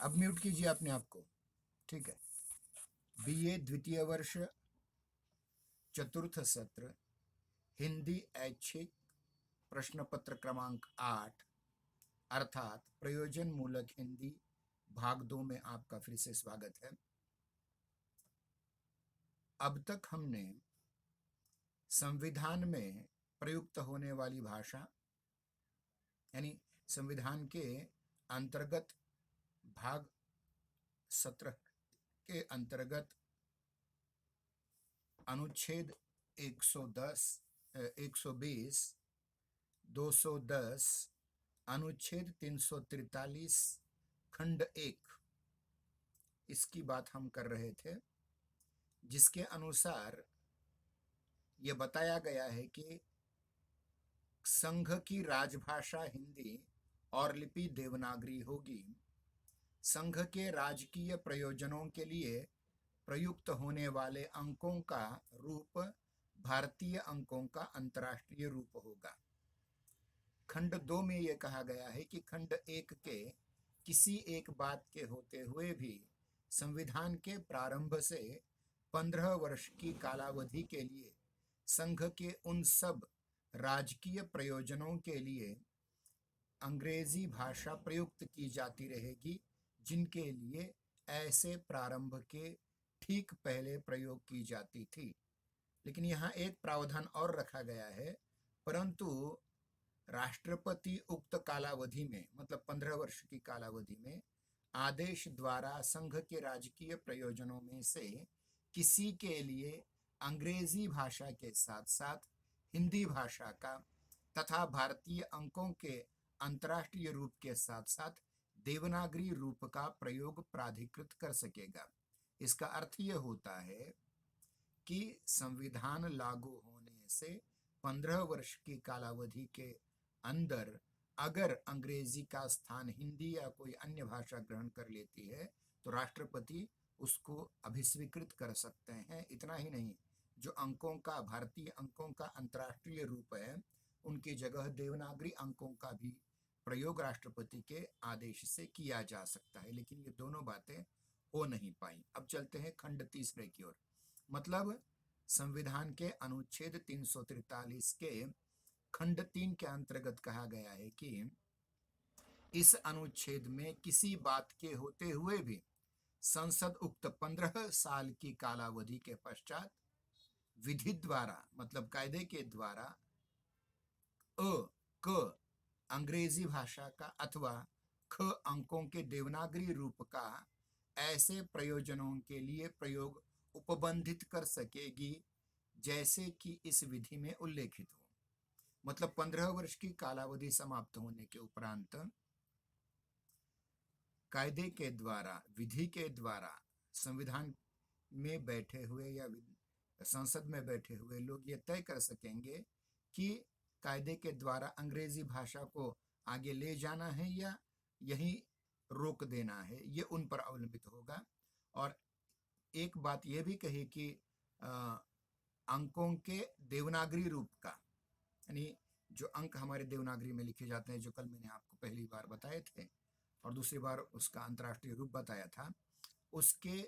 अब म्यूट कीजिए अपने आप को। ठीक है। बीए द्वितीय वर्ष, चतुर्थ सत्र, हिंदी ऐच्छिक, प्रश्न पत्र क्रमांक 8 अर्थात प्रयोजन मूलक हिंदी, भाग 2 में आपका फिर से स्वागत है। अब तक हमने संविधान में प्रयुक्त होने वाली भाषा यानी संविधान के अंतर्गत भाग 17 के अंतर्गत अनुच्छेद 110, 120, 210, अनुच्छेद 343, खंड 1 इसकी बात हम कर रहे थे, जिसके अनुसार ये बताया गया है कि संघ की राजभाषा हिंदी और लिपि देवनागरी होगी। संघ के राजकीय प्रयोजनों के लिए प्रयुक्त होने वाले अंकों का रूप भारतीय अंकों का अंतर्राष्ट्रीय रूप होगा। खंड 2 में यह कहा गया है कि खंड 1 के किसी एक बात के होते हुए भी संविधान के प्रारंभ से 15 वर्ष की कालावधि के लिए संघ के उन सब राजकीय प्रयोजनों के लिए अंग्रेजी भाषा प्रयुक्त की जाती रहेगी जिनके लिए ऐसे प्रारंभ के ठीक पहले प्रयोग की जाती थी। लेकिन यहाँ एक प्रावधान और रखा गया है, परंतु राष्ट्रपति उक्त कालावधि में मतलब 15 वर्ष की कालावधि में आदेश द्वारा संघ के राजकीय प्रयोजनों में से किसी के लिए अंग्रेजी भाषा के साथ साथ हिंदी भाषा का तथा भारतीय अंकों के अंतर्राष्ट्रीय रूप के साथ साथ देवनागरी रूप का प्रयोग प्राधिकृत कर सकेगा। इसका अर्थ यह होता है कि संविधान लागू होने से 15 वर्ष की कालावधि के अंदर अगर अंग्रेजी का स्थान हिंदी या कोई अन्य भाषा ग्रहण कर लेती है तो राष्ट्रपति उसको अभिस्वीकृत कर सकते हैं। इतना ही नहीं, जो अंकों का भारतीय अंकों का अंतर्राष्ट्रीय रूप है उनकी जगह देवनागरी अंकों का भी प्रयोग राष्ट्रपति के आदेश से किया जा सकता है। लेकिन ये दोनों बातें हो नहीं पाई। अब चलते हैं खंड 3 की ओर। मतलब संविधान के अनुच्छेद 343 के खंड 3 के अंतर्गत कहा गया है कि इस अनुच्छेद में किसी बात के होते हुए भी संसद उक्त 15 साल की कालावधि के पश्चात विधि द्वारा मतलब कायदे के द्वारा क अंग्रेजी भाषा का अथवा ख अंकों के देवनागरी रूप का ऐसे प्रयोजनों के लिए प्रयोग उपबंधित कर सकेगी जैसे कि इस विधि में उल्लेखित हो। मतलब 15 वर्ष की कालावधि समाप्त होने के उपरांत कायदे के द्वारा विधि के द्वारा संविधान में बैठे हुए या संसद में बैठे हुए लोग ये तय कर सकेंगे कि कायदे के द्वारा अंग्रेजी भाषा को आगे ले जाना है या यही रोक देना है, ये उन पर अवलंबित होगा। और एक बात यह भी कही कि अंकों के देवनागरी रूप का यानी जो अंक हमारे देवनागरी में लिखे जाते हैं, जो कल मैंने आपको पहली बार बताए थे और दूसरी बार उसका अंतर्राष्ट्रीय रूप बताया था, उसके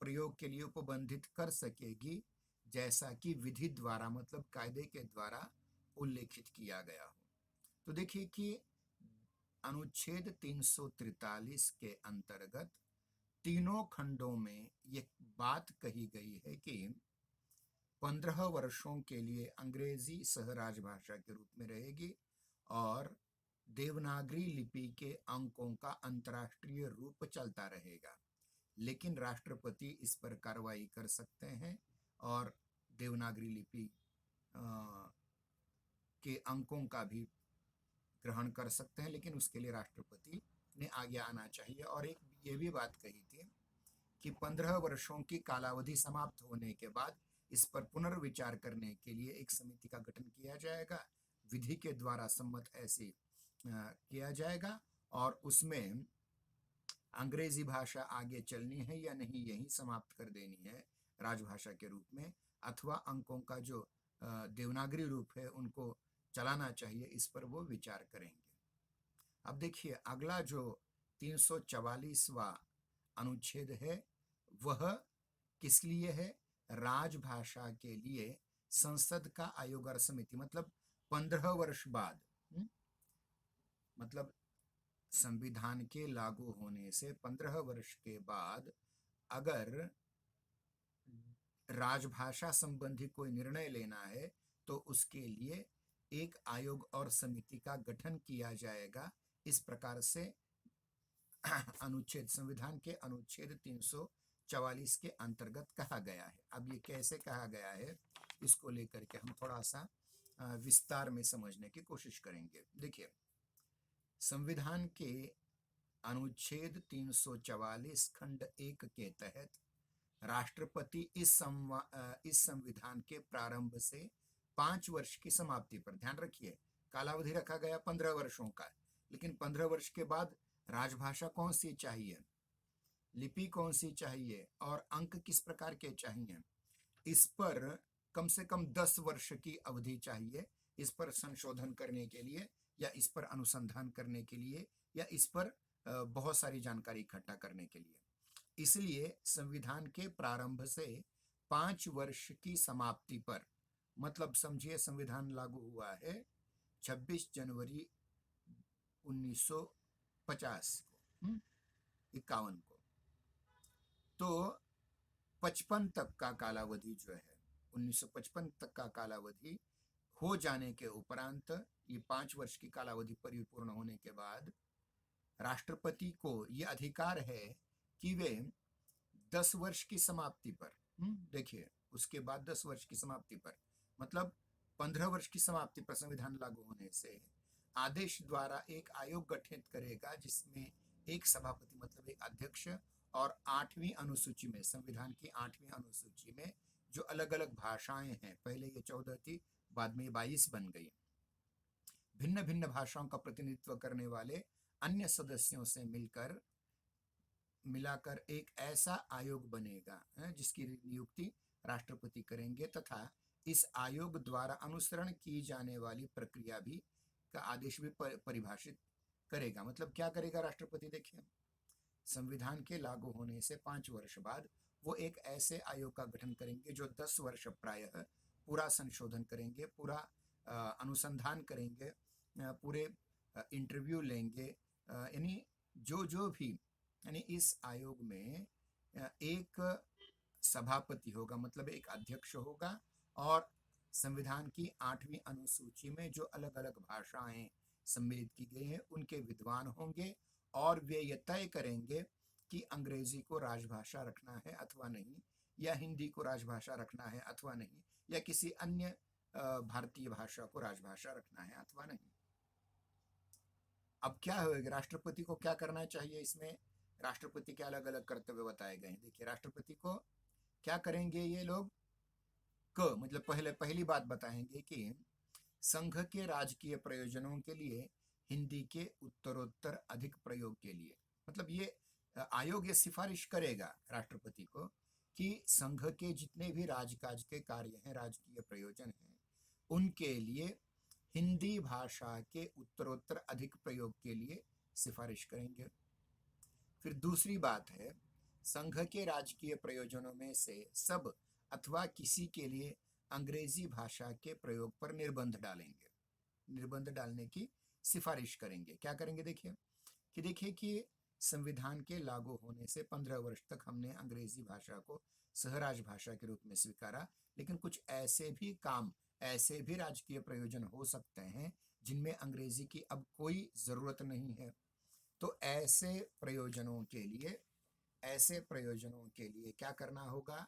प्रयोग के लिए उपबंधित कर सकेगी जैसा कि विधि द्वारा मतलब कायदे के द्वारा उल्लेखित किया गया हो। तो देखिए कि अनुच्छेद 343 के अंतर्गत तीनों खंडों में ये बात कही गई है कि 15 वर्षों के लिए अंग्रेजी सह राजभाषा के रूप में रहेगी और देवनागरी लिपि के अंकों का अंतर्राष्ट्रीय रूप चलता रहेगा। लेकिन राष्ट्रपति इस पर कार्रवाई कर सकते हैं और देवनागरी लिपि के अंकों का भी ग्रहण कर सकते हैं, लेकिन उसके लिए राष्ट्रपति ने आगे आना चाहिए। और एक ये भी बात कही थी कि 15 वर्षों की कालावधि समाप्त होने के बाद इस पर पुनर्विचार करने के लिए एक समिति का गठन किया जाएगा, विधि के द्वारा सम्मत ऐसे किया जाएगा और उसमें अंग्रेजी भाषा आगे चलनी है या नहीं, यही समाप्त कर देनी है राजभाषा के रूप में, अथवा अंकों का जो देवनागरी रूप है उनको चलाना चाहिए, इस पर वो विचार करेंगे। अब देखिए अगला जो 344वां अनुच्छेद है वह किस लिए है? राजभाषा के लिए संसद का आयोग और समिति, मतलब 15 वर्ष बाद, मतलब संविधान के लागू होने से 15 वर्ष के बाद अगर राजभाषा संबंधी कोई निर्णय लेना है तो उसके लिए एक आयोग और समिति का गठन किया जाएगा। इस प्रकार से अनुच्छेद, संविधान के अनुच्छेद 344 के अंतर्गत कहा गया है। अब ये कैसे कहा गया है इसको लेकर के हम थोड़ा सा विस्तार में समझने की कोशिश करेंगे। देखिए, संविधान के अनुच्छेद 344 खंड 1 के तहत राष्ट्रपति इस संविधान के प्रारंभ से 5 वर्ष की समाप्ति पर, ध्यान रखिए कालावधि रखा गया 15 वर्षों का, लेकिन 15 वर्ष के बाद राजभाषा कौन सी चाहिए, लिपि कौन सी चाहिए और अंक किस प्रकार के चाहिए, इस पर कम से कम 10 वर्ष की अवधि चाहिए, इस पर संशोधन करने के लिए या इस पर अनुसंधान करने के लिए या इस पर बहुत सारी जानकारी इकट्ठा करने के लिए। इसलिए संविधान के प्रारंभ से 5 वर्ष की समाप्ति पर, मतलब समझिए संविधान लागू हुआ है 26 जनवरी 1950 को, 51 को, तो 55 तक का कालावधि जो है, 1955 तक का कालावधि हो जाने के उपरांत, ये 5 वर्ष की कालावधि परिपूर्ण होने के बाद राष्ट्रपति को ये अधिकार है कि वे 10 वर्ष की समाप्ति पर, देखिए उसके बाद 10 वर्ष की समाप्ति पर, मतलब 15 वर्ष की समाप्ति पर संविधान लागू होने से आदेश द्वारा एक आयोग गठित करेगा जिसमें एक सभापति, मतलब एक अध्यक्ष, और 8वीं अनुसूची में, संविधान की 8वीं अनुसूची में जो अलग अलग भाषाएं हैं, पहले ये 14 थी, बाद में 22 बन गई, भिन्न भिन्न भाषाओं का प्रतिनिधित्व करने वाले अन्य सदस्यों से मिलाकर एक ऐसा आयोग बनेगा जिसकी नियुक्ति राष्ट्रपति करेंगे तथा इस आयोग द्वारा अनुसरण की जाने वाली प्रक्रिया भी का आदेश भी परिभाषित करेगा। मतलब क्या करेगा राष्ट्रपति? देखिए, संविधान के लागू होने से 5 वर्ष बाद वो एक ऐसे आयोग का गठन करेंगे जो 10 वर्ष प्रायः पूरा संशोधन करेंगे, पूरा अनुसंधान करेंगे, पूरे इंटरव्यू लेंगे, यानी जो भी, यानी इस आयोग में एक सभापति होगा, मतलब एक अध्यक्ष होगा, और संविधान की 8वीं अनुसूची में जो अलग अलग भाषाएं सम्मिलित की गई हैं उनके विद्वान होंगे और वे ये तय करेंगे कि अंग्रेजी को राजभाषा रखना है अथवा नहीं, या हिंदी को राजभाषा रखना है अथवा नहीं, या किसी अन्य भारतीय भाषा को राजभाषा रखना है अथवा नहीं। अब क्या होगा, राष्ट्रपति को क्या करना चाहिए? इसमें राष्ट्रपति के अलग अलग कर्तव्य बताए गए हैं। देखिए, राष्ट्रपति को क्या करेंगे ये लोग, मतलब पहली बात बताएंगे कि संघ के राजकीय प्रयोजनों के लिए हिंदी के उत्तरोत्तर अधिक प्रयोग के लिए, मतलब ये आयोग ये सिफारिश करेगा राष्ट्रपति को कि संघ के जितने भी राजकाज के कार्य हैं, राजकीय प्रयोजन हैं, उनके लिए हिंदी भाषा के उत्तरोत्तर अधिक प्रयोग के लिए सिफारिश करेंगे। फिर दूसरी बात है, संघ के राजकीय प्रयोजनों में से सब अथवा किसी के लिए अंग्रेजी भाषा के प्रयोग पर निर्बंध डालेंगे, निर्बंध डालने की सिफारिश करेंगे। क्या करेंगे? देखिए कि संविधान के लागू होने से 15 वर्ष तक हमने अंग्रेजी भाषा को सहराज भाषा के रूप में स्वीकारा, लेकिन कुछ ऐसे भी काम, ऐसे भी राजकीय प्रयोजन हो सकते हैं जिनमें अंग्रेजी की अब कोई जरूरत नहीं है। तो ऐसे प्रयोजनों के लिए क्या करना होगा?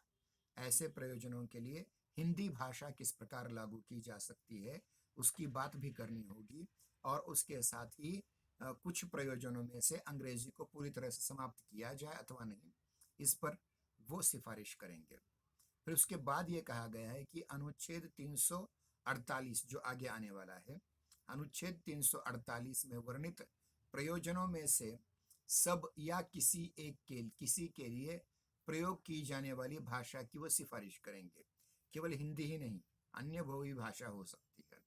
ऐसे प्रयोजनों के लिए हिंदी भाषा किस प्रकार लागू की जा सकती है उसकी बात भी करनी होगी, और उसके साथ ही कुछ प्रयोजनों में से अंग्रेजी को पूरी तरह से समाप्त किया जाए अथवा नहीं, इस पर वो सिफारिश करेंगे। फिर उसके बाद ये कहा गया है कि अनुच्छेद 348 जो आगे आने वाला है, अनुच्छेद 348 में वर्णित प्रयोजनों में से सब या किसी के लिए प्रयोग की जाने वाली भाषा की वो सिफारिश करेंगे। केवल हिंदी ही नहीं, अन्य बहु भाषा हो सकती है।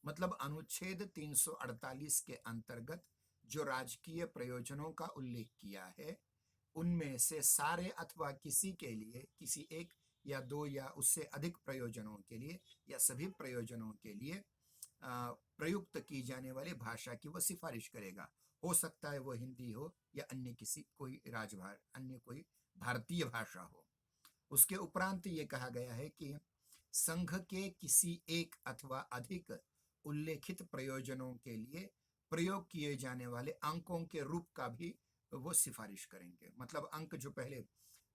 मतलब अनुच्छेद 348 के अंतर्गत जो राजकीय प्रयोजनों का उल्लेख किया है उनमें से सारे अथवा किसी के लिए, किसी एक या दो या उससे अधिक प्रयोजनों के लिए या सभी प्रयोजनों के लिए प्रयुक्त की जाने वाली भाषा की वह सिफारिश करेगा। हो सकता है वो हिंदी हो या अन्य किसी कोई अन्य कोई भारतीय भाषा हो। उसके उपरांत ये कहा गया है कि संघ के किसी एक अथवा अधिक उल्लेखित प्रयोजनों के लिए प्रयोग किए जाने वाले अंकों के रूप का भी वो सिफारिश करेंगे। मतलब अंक जो पहले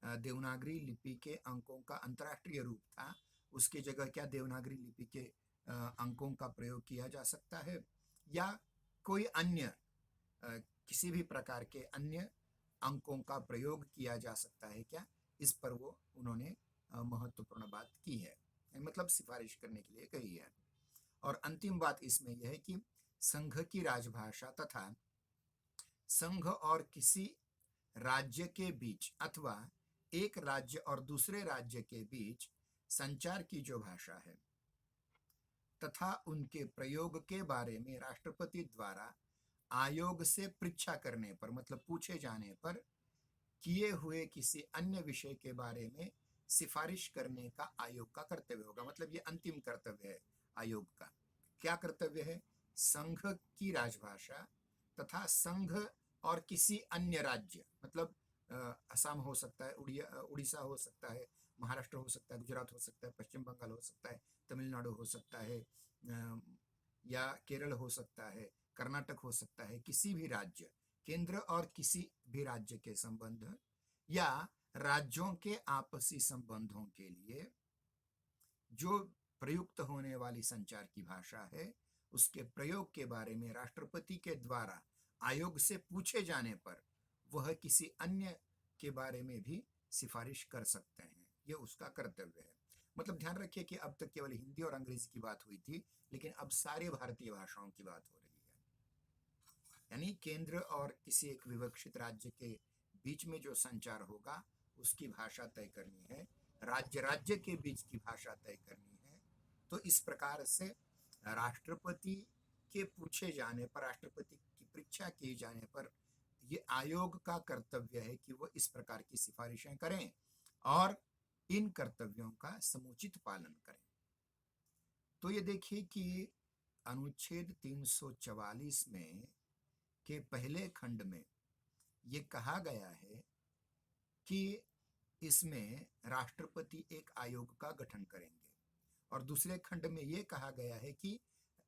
देवनागरी लिपि के अंकों का अंतर्राष्ट्रीय रूप था, उसकी जगह क्या देवनागरी लिपि के अंकों का प्रयोग किया जा सकता है, या कोई अन्य किसी भी प्रकार के अन्य अंकों का प्रयोग किया जा सकता है क्या, इस पर वो उन्होंने महत्वपूर्ण बात की है, मतलब सिफारिश करने के लिए कही है। और अंतिम बात इसमें यह है कि संघ की राजभाषा तथा संघ और किसी राज्य के बीच अथवा एक राज्य और दूसरे राज्य के बीच संचार की जो भाषा है तथा उनके प्रयोग के बारे में राष्ट्रपति द्वारा आयोग से परीक्षा करने पर, मतलब पूछे जाने पर किए हुए किसी अन्य विषय के बारे में सिफारिश करने का आयोग का कर्तव्य होगा। मतलब ये अंतिम कर्तव्य है आयोग का। क्या कर्तव्य है? संघ की राजभाषा तथा संघ और किसी अन्य राज्य, मतलब असम हो सकता है, उड़ीसा हो सकता है, महाराष्ट्र हो सकता है, गुजरात हो सकता है, पश्चिम बंगाल हो सकता है, तमिलनाडु हो सकता है, या केरल हो सकता है, कर्नाटक हो सकता है, किसी भी राज्य, केंद्र और किसी भी राज्य के संबंध या राज्यों के आपसी संबंधों के लिए जो प्रयुक्त होने वाली संचार की भाषा है, उसके प्रयोग के बारे में राष्ट्रपति के द्वारा आयोग से पूछे जाने पर वह किसी अन्य के बारे में भी सिफारिश कर सकते हैं। यह उसका कर्तव्य है। मतलब ध्यान रखिए कि अब तक केवल हिंदी और अंग्रेजी की बात हुई थी, लेकिन अब सारे भारतीय भाषाओं की बात हो रही है। यानी केंद्र और किसी एक विवक्षित राज्य के बीच में जो संचार होगा उसकी भाषा तय करनी है, राज्य राज्य के बीच की भाषा तय करनी है। तो इस प्रकार से राष्ट्रपति के पूछे जाने पर, राष्ट्रपति की परीक्षा किए जाने पर ये आयोग का कर्तव्य है कि वो इस प्रकार की सिफारिशें करें और इन कर्तव्यों का समुचित पालन करें। तो ये देखिए कि अनुच्छेद 344 में के पहले खंड में ये कहा गया है कि इसमें राष्ट्रपति एक आयोग का गठन करेंगे, और दूसरे खंड में ये कहा गया है कि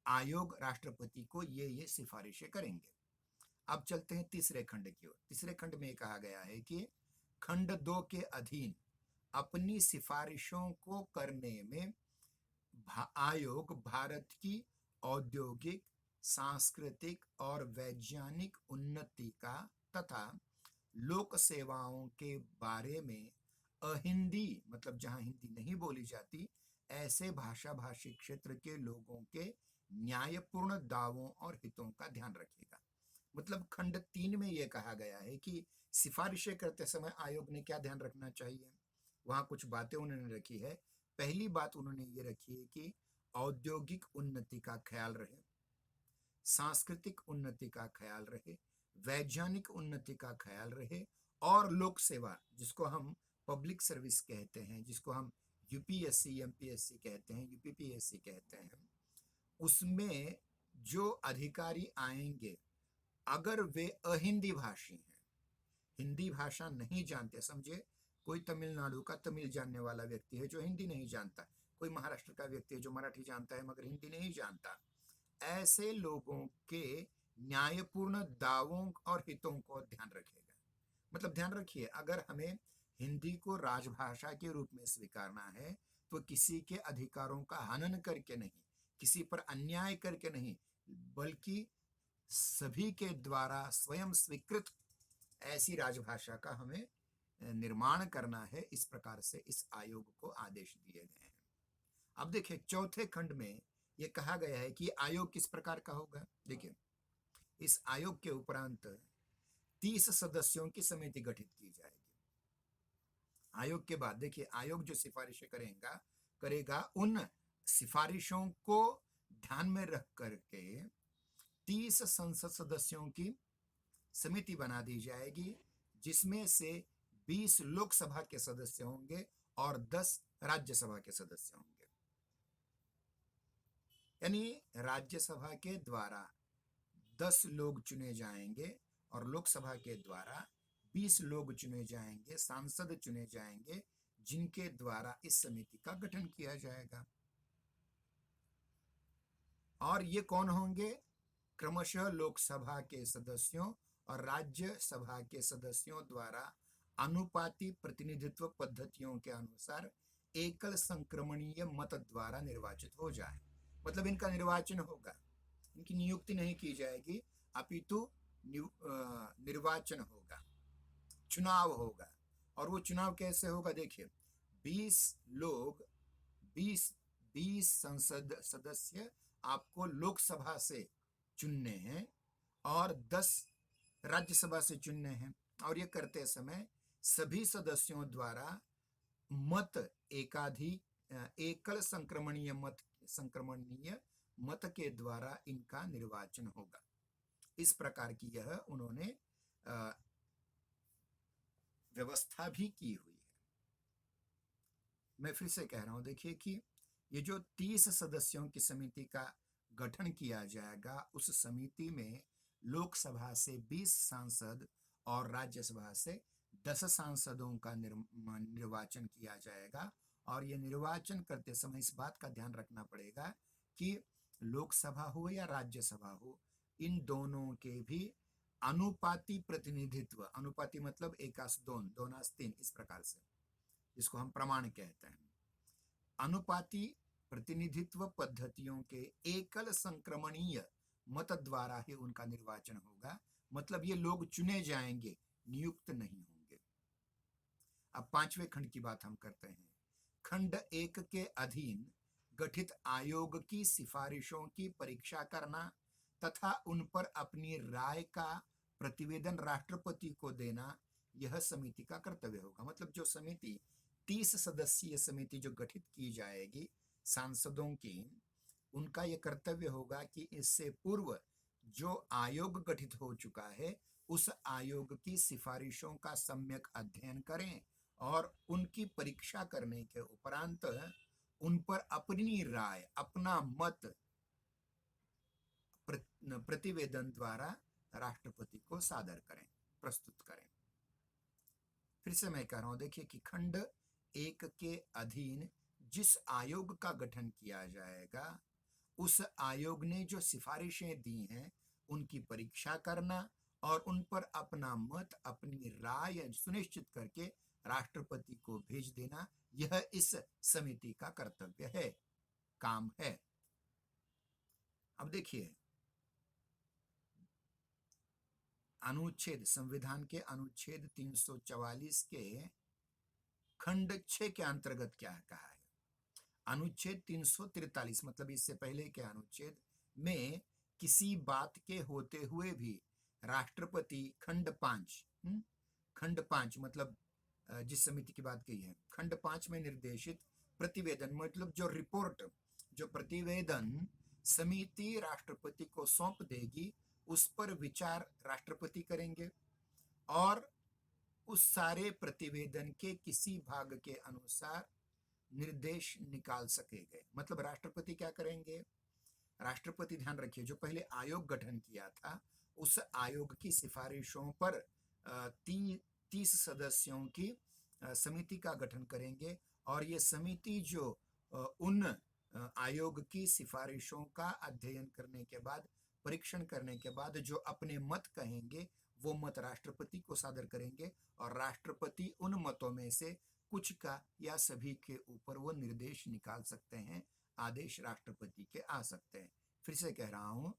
आयोग राष्ट्रपति को ये सिफारिशें करेंगे। अब चलते हैं तीसरे खंड की ओर। तीसरे खंड में कहा गया है कि खंड 2 के अधीन अपनी सिफारिशों को करने में आयोग भारत की औद्योगिक, सांस्कृतिक और वैज्ञानिक उन्नति का तथा लोक सेवाओं के बारे में अहिंदी, मतलब जहां हिंदी नहीं बोली जाती, ऐसे भाषा भाषी क्षेत्र के लोगों के न्यायपूर्ण दावों और हितों का ध्यान रखेगा। मतलब खंड 3 में यह कहा गया है कि सिफारिशें करते समय आयोग ने क्या ध्यान रखना चाहिए। वहां कुछ बातें उन्होंने रखी है। पहली बात उन्होंने ये रखी है कि औद्योगिक उन्नति का ख्याल रहे, सांस्कृतिक उन्नति का ख्याल रहे, वैज्ञानिक उन्नति का ख्याल रहे, और लोक सेवा, जिसको हम पब्लिक सर्विस कहते हैं, जिसको हम यूपीएससी, एमपीएससी कहते हैं, यूपीपीएससी कहते हैं, उसमें जो अधिकारी आएंगे अगर वे अहिंदी भाषी हैं, हिंदी भाषा नहीं जानते, समझे कोई तमिलनाडु का तमिल जानने वाला व्यक्ति है जो हिंदी नहीं जानता, कोई महाराष्ट्र का व्यक्ति है जो मराठी जानता है मगर हिंदी नहीं जानता, ऐसे लोगों के न्यायपूर्ण दावों और हितों को ध्यान रखेगा। मतलब ध्यान रखिए, अगर हमें हिंदी को राजभाषा के रूप में स्वीकारना है तो किसी के अधिकारों का हनन करके नहीं, किसी पर अन्याय करके नहीं, बल्कि सभी के द्वारा स्वयं स्वीकृत ऐसी राजभाषा का हमें निर्माण करना है। इस प्रकार से इस आयोग को आदेश दिए गए हैं। अब देखिए चौथे खंड में यह कहा गया है कि आयोग किस प्रकार का होगा। देखिए इस आयोग के उपरांत 30 सदस्यों की समिति गठित की जाएगी। आयोग के बाद देखिए आयोग जो सिफारिशें करेगा उन सिफारिशों को ध्यान में रख करके 30 संसद सदस्यों की समिति बना दी जाएगी, जिसमें से 20 लोकसभा के सदस्य होंगे और 10 राज्यसभा के सदस्य होंगे। यानी राज्यसभा के द्वारा 10 लोग चुने जाएंगे और लोकसभा के द्वारा 20 लोग चुने जाएंगे, सांसद चुने जाएंगे, जिनके द्वारा इस समिति का गठन किया जाएगा। और ये कौन होंगे? क्रमशः लोकसभा के सदस्यों और राज्यसभा के सदस्यों द्वारा अनुपाती प्रतिनिधित्व पद्धतियों के अनुसार एकल संक्रमणीय मत द्वारा निर्वाचित हो जाए। मतलब इनका निर्वाचन होगा, इनकी नियुक्ति नहीं की जाएगी, अपितु निर्वाचन होगा, चुनाव होगा। और वो चुनाव कैसे होगा? देखिए, 20 लोग, 20 संसद सदस्य आपको लोकसभा से चुनने हैं और 10 राज्यसभा से चुनने हैं। और ये करते समय सभी सदस्यों द्वारा मत एकल संक्रमणीय मत के द्वारा इनका निर्वाचन होगा। इस प्रकार की यह उन्होंने व्यवस्था भी की हुई है। मैं फिर से कह रहा हूं, देखिए कि ये जो 30 सदस्यों की समिति का गठन किया जाएगा, उस समिति में लोकसभा से 20 सांसद और राज्यसभा से 10 सांसदों का निर्वाचन किया जाएगा। और ये निर्वाचन करते समय इस बात का ध्यान रखना पड़ेगा कि लोकसभा हो या राज्यसभा हो, इन दोनों के भी अनुपाती प्रतिनिधित्व, अनुपाती मतलब 1:2, 2:3, इस प्रकार से, जिसको हम प्रमाण कहते हैं, अनुपाती प्रतिनिधित्व पद्धतियों के एकल संक्रमणीय मत द्वारा ही उनका निर्वाचन होगा। मतलब ये लोग चुने जाएंगे, नियुक्त नहीं होंगे। अब 5वें खंड की बात हम करते हैं। खंड 1 के अधीन गठित आयोग की सिफारिशों की परीक्षा करना तथा उन पर अपनी राय का प्रतिवेदन राष्ट्रपति को देना, यह समिति का कर्तव्य होगा। मतलब जो समिति 30 सदस्यीय समिति जो गठित की जाएगी सांसदों की, उनका यह कर्तव्य होगा कि इससे पूर्व जो आयोग गठित हो चुका है, उस आयोग की सिफारिशों का सम्यक अध्ययन करें और उनकी परीक्षा करने के उपरांत उन पर अपनी राय, अपना मत प्रतिवेदन द्वारा राष्ट्रपति को सादर करें, प्रस्तुत करें। फिर से मैं कह रहा हूं, देखिए कि खंड 1 के अधीन जिस आयोग का गठन किया जाएगा, उस आयोग ने जो सिफारिशें दी हैं उनकी परीक्षा करना और उन पर अपना मत, अपनी राय सुनिश्चित करके राष्ट्रपति को भेज देना, यह इस समिति का कर्तव्य है, काम है। अब देखिए, अनुच्छेद, संविधान के अनुच्छेद 344 के खंड 6 के अंतर्गत क्या कहा है? अनुच्छेद 343, मतलब इससे पहले के अनुच्छेद में किसी बात के होते हुए भी राष्ट्रपति, खंड 5 मतलब जिस समिति की बात की है, खंड 5 में निर्देशित प्रतिवेदन, मतलब जो रिपोर्ट, जो प्रतिवेदन समिति राष्ट्रपति को सौंप देगी, उस पर विचार राष्ट्रपति करेंगे और उस सारे प्रतिवेदन के किसी भाग के अनुसार निर्देश निकाल सकेंगे। मतलब राष्ट्रपति क्या करेंगे? राष्ट्रपति, ध्यान रखिए, जो पहले आयोग गठन किया था, उस आयोग की सिफारिशों पर 30 सदस्यों की समिति का गठन करेंगे और ये समिति जो उन आयोग की सिफारिशों का अध्ययन करने के बाद, परीक्षण करने के बाद जो अपने मत कहेंगे, वो मत राष्ट्रपति को सादर करेंगे और राष्ट्रपति उन मतों में से कुछ का या सभी के ऊपर वो निर्देश निकाल सकते हैं, आदेश राष्ट्रपति के आ सकते हैं। फिर से कह रहा हूं,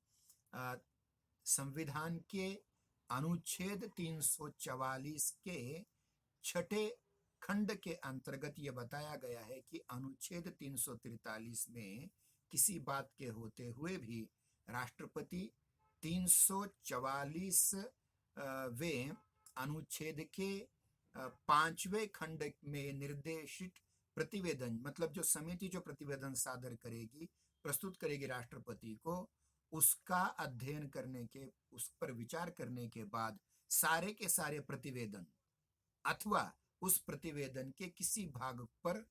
संविधान के अनुच्छेद 344 के 6 खंड के अंतर्गत यह बताया गया है कि अनुच्छेद 343 में किसी बात के होते हुए भी राष्ट्रपति 344 वे अनुच्छेद के 5वें खंड में निर्देशित प्रतिवेदन, मतलब जो समिति जो प्रतिवेदन सादर करेगी, प्रस्तुत करेगी राष्ट्रपति को, उसका अध्ययन करने के, उस पर विचार करने के बाद सारे के सारे प्रतिवेदन अथवा उस प्रतिवेदन के किसी भाग पर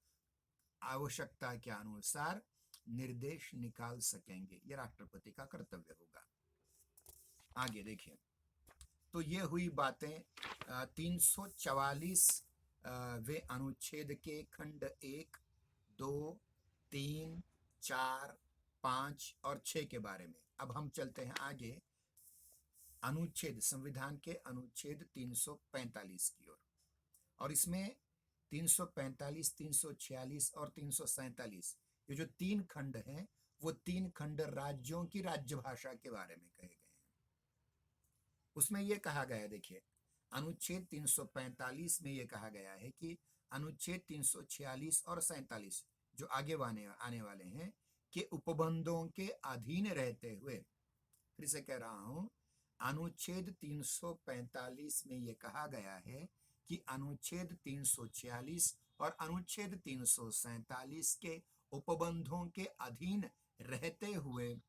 आवश्यकता के अनुसार निर्देश निकाल सकेंगे। यह राष्ट्रपति का कर्तव्य होगा। आगे देखिए, तो ये हुई बातें 344 वे अनुच्छेद के खंड 1, 2, 3, 4, 5 और 6 के बारे में। अब हम चलते हैं आगे अनुच्छेद, संविधान के अनुच्छेद 345 की ओर। और इसमें 345, 346 और 347 ये जो 3 खंड हैं, वो 3 खंड राज्यों की राज्य भाषा के बारे में कहे गए हैं। उसमें यह कहा गया है, देखिए अनुच्छेद 345 में यह कहा गया है कि अनुच्छेद 346 और 47 जो आगे आने वाले हैं के उपबंधों के अधीन रहते हुए, फिर से कह रहा हूं, अनुच्छेद 345 में यह कहा गया है कि अनुच्छेद 346 और अनुच्छेद 347 के उपबंधों के अधीन रहते हुए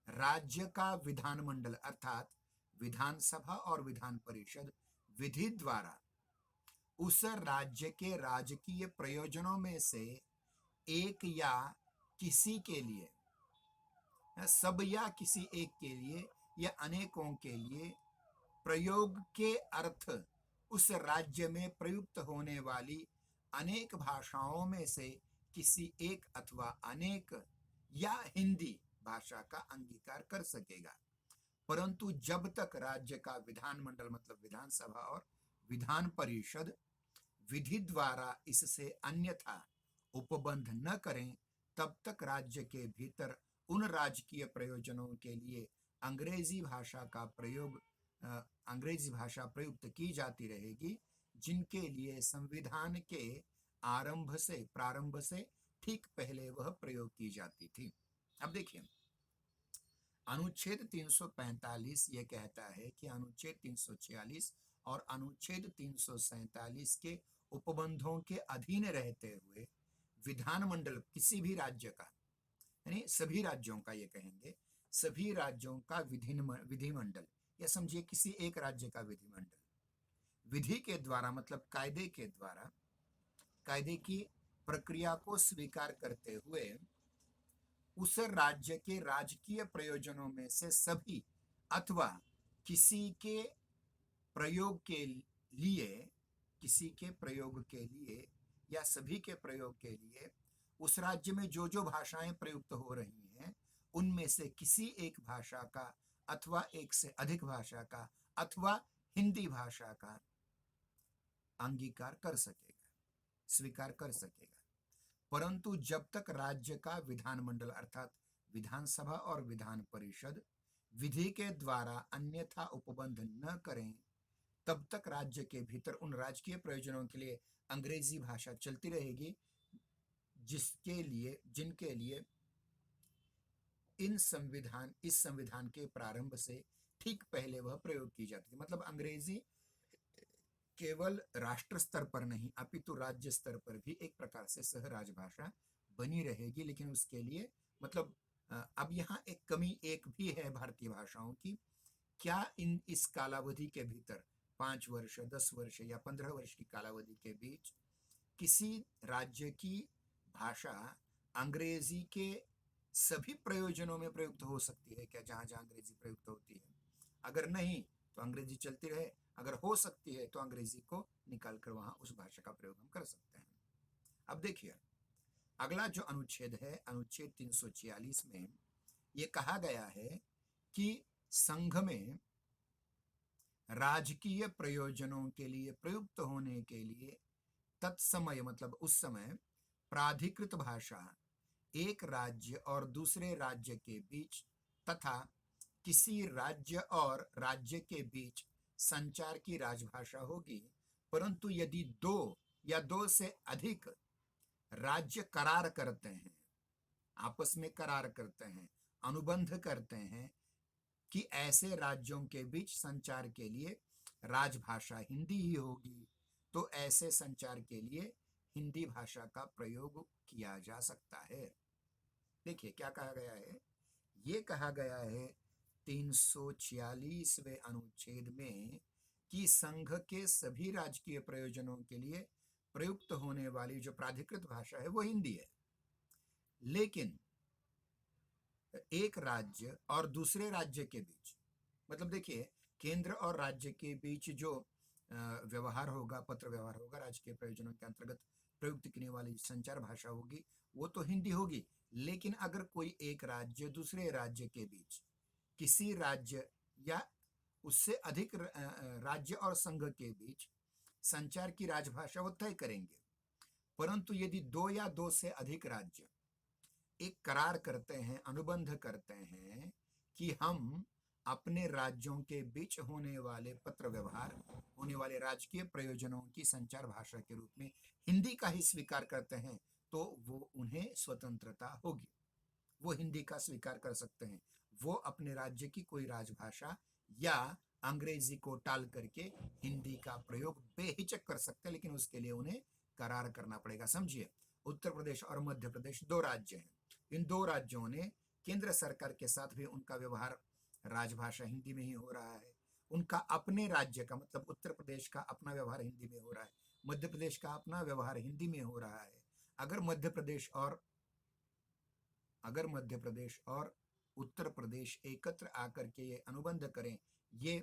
राज्य का विधानमंडल अर्थात विधानसभा और विधान परिषद विधि द्वारा उस राज्य के राजकीय प्रयोजनों में से एक या किसी के लिए, सब या किसी एक के लिए या अनेकों के लिए प्रयोग के अर्थ उस राज्य में प्रयुक्त होने वाली अनेक भाषाओं में से किसी एक अथवा अनेक या हिंदी भाषा का अंगीकार कर सकेगा, परंतु जब तक राज्य का विधानमंडल मतलब विधानसभा और विधान परिषद विधि द्वारा इससे अन्यथा उपबंध न करें, तब तक राज्य के भीतर उन राजकीय प्रयोजनों के लिए अंग्रेजी भाषा प्रयुक्त की जाती रहेगी, जिनके लिए संविधान के प्रारंभ से ठीक पहले वह प्रयोग की जाती थी। अब देखिए, अनुच्छेद 345 यह कहता है कि अनुच्छेद 346 और अनुच्छेद 347 के उपबंधों के अधीन रहते हुए विधानमंडल किसी भी राज्य का, यानी सभी राज्यों का, ये कहेंगे सभी राज्यों का विधिमंडल, या समझिए किसी एक राज्य का विधिमंडल विधि के द्वारा मतलब कायदे के द्वारा, कायदे की प्रक्रिया को स्वीकार करते हुए उस राज्य के राजकीय प्रयोजनों में से सभी अथवा किसी के प्रयोग के लिए या सभी के प्रयोग के लिए उस राज्य में जो जो भाषाएं प्रयुक्त हो रही हैं, उनमें से किसी एक भाषा का अथवा एक से अधिक भाषा का अथवा हिंदी भाषा का अंगीकार कर सकेगा, स्वीकार कर सकेगा, परंतु जब तक राज्य का विधानमंडल अर्थात विधानसभा और विधान परिषद विधि के द्वारा अन्यथा उपबंध न करें, तब तक राज्य के भीतर उन राजकीय प्रयोजनों के लिए अंग्रेजी भाषा चलती रहेगी, जिनके लिए इस संविधान के प्रारंभ से ठीक पहले वह प्रयोग की जाती थी। मतलब अंग्रेजी केवल राष्ट्र स्तर पर नहीं अपितु राज्य स्तर पर भी एक प्रकार से सह राजभाषा बनी रहेगी, लेकिन उसके लिए मतलब अब यहाँ एक कमी एक भी है भारतीय भाषाओं की, क्या इस कालावधि के भीतर 5 वर्ष, 10 वर्ष या 15 वर्ष की कालावधि के बीच किसी राज्य की भाषा अंग्रेजी के सभी प्रयोजनों में प्रयुक्त हो सकती है क्या, जहां जहां अंग्रेजी प्रयुक्त होती है? अगर नहीं तो अंग्रेजी चलती रहे, अगर हो सकती है तो अंग्रेजी को निकालकर वहां उस भाषा का प्रयोग हम कर सकते हैं। अब देखिए, अगला जो अनुच्छेद है, अनुच्छेद 346 में ये कहा गया है कि संघ में राजकीय प्रयोजनों के लिए प्रयुक्त होने के लिए तत्समय मतलब उस समय प्राधिकृत भाषा एक राज्य और दूसरे राज्य के बीच तथा किसी राज्य और राज्य के बीच संचार की राजभाषा होगी, परंतु यदि 2 या 2 से अधिक राज्य करार करते हैं, आपस में करार करते हैं, अनुबंध करते हैं कि ऐसे राज्यों के बीच संचार के लिए राजभाषा हिंदी ही होगी, तो ऐसे संचार के लिए हिंदी भाषा का प्रयोग किया जा सकता है। देखिए क्या कहा गया है, ये कहा गया है 346वें अनुच्छेद में कि संघ के सभी राजकीय प्रयोजनों के लिए प्रयुक्त होने वाली जो प्राधिकृत भाषा है वो हिंदी है। लेकिन एक राज्य और दूसरे राज्य के बीच, मतलब देखिए, केंद्र और राज्य के बीच जो व्यवहार होगा, पत्र व्यवहार होगा, राजकीय प्रयोजनों के अंतर्गत प्रयुक्त करने वाली संचार भाषा होगी वो तो हिंदी होगी। लेकिन अगर कोई एक राज्य दूसरे राज्य के बीच, किसी राज्य या उससे अधिक राज्य और संघ के बीच संचार की राजभाषा वो तय करेंगे। परंतु यदि दो या दो से अधिक राज्य एक करार करते हैं, अनुबंध करते हैं कि हम अपने राज्यों के बीच होने वाले पत्र व्यवहार, होने वाले राजकीय प्रयोजनों की संचार भाषा के रूप में हिंदी का ही स्वीकार करते हैं, तो वो उन्हें स्वतंत्रता होगी, वो हिंदी का स्वीकार कर सकते हैं। वो अपने राज्य की कोई राजभाषा या अंग्रेजी को टाल करके हिंदी का प्रयोग बेहिचक कर सकते हैं, लेकिन उसके लिए उन्हें करार करना पड़ेगा। समझिए, उत्तर प्रदेश और मध्य प्रदेश दो राज्य हैं। इन दो राज्यों ने केंद्र सरकार के साथ भी उनका व्यवहार राजभाषा हिंदी में ही हो रहा है। उनका अपने राज्य का, मतलब उत्तर प्रदेश का अपना व्यवहार हिंदी में हो रहा है, मध्य प्रदेश का अपना व्यवहार हिंदी में हो रहा है। अगर मध्य प्रदेश और उत्तर प्रदेश एकत्र आकर के ये अनुबंध करें, ये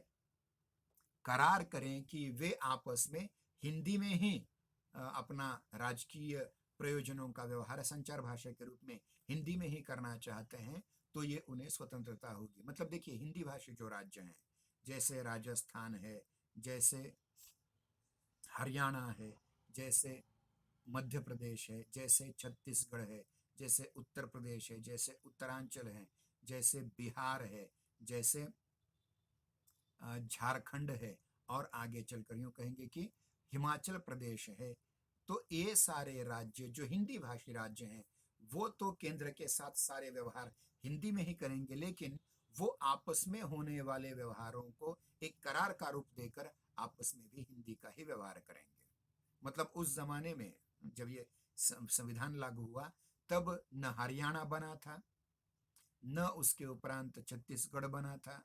करार करें कि वे आपस में हिंदी में ही अपना राजकीय प्रयोजनों का व्यवहार संचार भाषा के रूप में हिंदी में ही करना चाहते हैं, तो ये उन्हें स्वतंत्रता होगी। मतलब देखिए, हिंदी भाषी जो राज्य हैं, जैसे राजस्थान है, जैसे हरियाणा है, जैसे मध्य प्रदेश है, जैसे छत्तीसगढ़ है, जैसे उत्तर प्रदेश है, जैसे उत्तरांचल है, जैसे बिहार है, जैसे झारखंड है, और आगे चलकर यूं कहेंगे कि हिमाचल प्रदेश है। तो ये सारे राज्य जो हिंदी भाषी राज्य हैं, वो तो केंद्र के साथ सारे व्यवहार हिंदी में ही करेंगे, लेकिन वो आपस में होने वाले व्यवहारों को एक करार का रूप देकर आपस में भी हिंदी का ही व्यवहार करेंगे। मतलब उस जमाने में जब ये संविधान लागू हुआ, तब न हरियाणा बना था, न उसके उपरांत छत्तीसगढ़ बना था,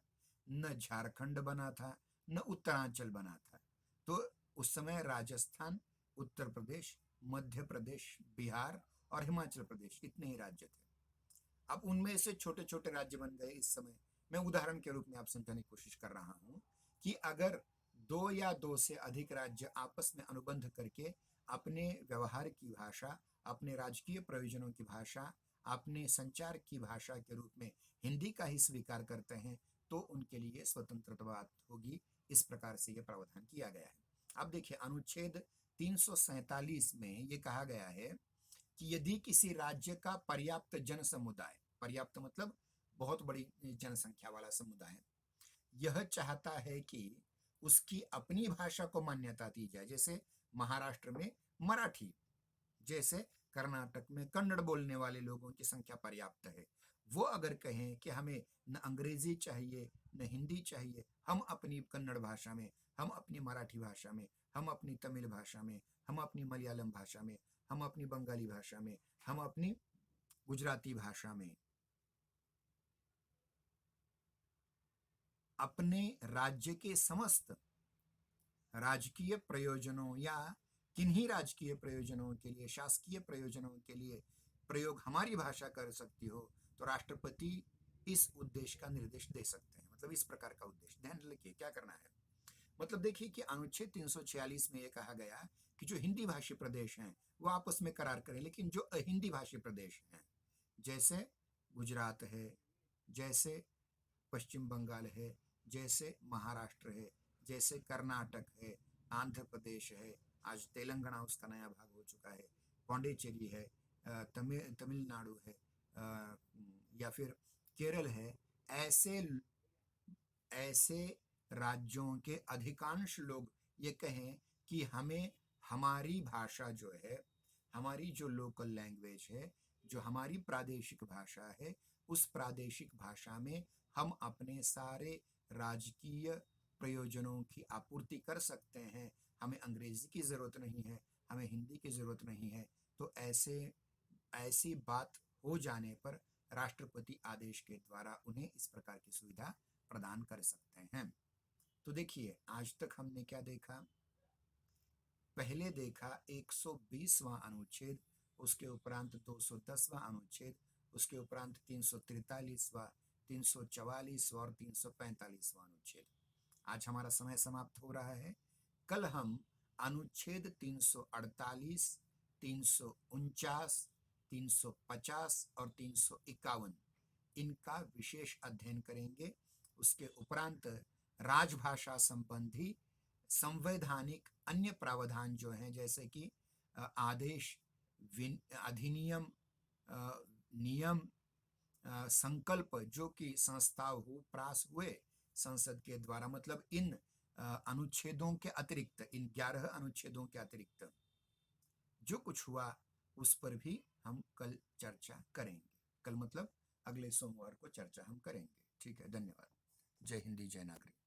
न झारखंड बना था, न उत्तरांचल बना था। तो उस समय राजस्थान, उत्तर प्रदेश, मध्य प्रदेश, बिहार और हिमाचल प्रदेश, इतने ही राज्य थे। अब उनमें से छोटे छोटे राज्य बन गए। इस समय मैं उदाहरण के रूप में आप समझाने की कोशिश कर रहा हूं कि अगर दो या दो से अधिक राज्य आपस में अनुबंध करके अपने व्यवहार की भाषा, अपने राजकीय प्रयोजनों की भाषा, अपने संचार की भाषा के रूप में हिंदी का ही स्वीकार करते हैं, तो उनके लिए स्वतंत्रता होगी। इस प्रकार से यह प्रावधान किया गया है। अब देखिए, अनुच्छेद 347 में ये कहा गया है कि यदि किसी राज्य का पर्याप्त जन समुदाय, पर्याप्त मतलब बहुत बड़ी जनसंख्या वाला समुदाय, यह चाहता है कि उसकी अपनी भाषा को मान्यता दी जाए, जैसे महाराष्ट्र में मराठी, जैसे कर्नाटक में कन्नड़ बोलने वाले लोगों की संख्या पर्याप्त है, वो अगर कहें कि हमें न अंग्रेजी चाहिए न हिंदी चाहिए, हम अपनी कन्नड़ भाषा में, हम अपनी मराठी भाषा में, हम अपनी तमिल भाषा में, हम अपनी मलयालम भाषा में, हम अपनी बंगाली भाषा में, हम अपनी गुजराती भाषा में अपने राज्य के समस्त राजकीय प्रयोजनों या किन्हीं राजकीय प्रयोजनों के लिए, शासकीय प्रयोजनों के लिए प्रयोग हमारी भाषा कर सकती हो, तो राष्ट्रपति इस उद्देश्य का निर्देश दे सकते हैं। मतलब इस प्रकार का उद्देश्य, ध्यान रखिए क्या करना है। मतलब देखिए कि अनुच्छेद 346 में यह कहा गया कि जो हिंदी भाषी प्रदेश हैं वो आपस में करार करें, लेकिन जो अहिंदी भाषी प्रदेश हैं, जैसे गुजरात है, जैसे पश्चिम बंगाल है, जैसे महाराष्ट्र है, जैसे कर्नाटक है, आंध्र प्रदेश है, आज तेलंगाना उसका नया भाग हो चुका है, पौंडीचेरी है, तमिलनाडु है, या फिर केरल है, ऐसे ऐसे राज्यों के अधिकांश लोग ये कहें कि हमें हमारी भाषा जो है, हमारी जो लोकल लैंग्वेज है, जो हमारी प्रादेशिक भाषा है, उस प्रादेशिक भाषा में हम अपने सारे राजकीय प्रयोजनों की आपूर्ति कर सकते हैं, हमें अंग्रेजी की ज़रूरत नहीं है, हमें हिंदी की ज़रूरत नहीं है। तो ऐसी बात हो जाने पर राष्ट्रपति आदेश के द्वारा उन्हें इस प्रकार की सुविधा प्रदान कर सकते हैं। तो देखिए, आज तक हमने क्या देखा? पहले देखा 120वां अनुच्छेद, उसके उपरांत 210वां अनुच्छेद, उसके उपरांत 343वां, 344वां और 345वां अनुच्छेद। आज हमारा समय समाप्त हो रहा है। कल हम अनुच्छेद 348, 349, 350 और 351 इनका विशेष अध्ययन करेंगे। उसके उपरांत राजभाषा संबंधी संवैधानिक अन्य प्रावधान जो हैं, जैसे कि आदेश, अधिनियम, नियम, संकल्प जो कि संस्थाव हो प्रास हुए संसद के द्वारा, मतलब इन अनुच्छेदों के अतिरिक्त, इन 11 अनुच्छेदों के अतिरिक्त जो कुछ हुआ उस पर भी हम कल चर्चा करेंगे। कल मतलब अगले सोमवार को चर्चा हम करेंगे। ठीक है, धन्यवाद। जय हिंदी, जय नागरिक।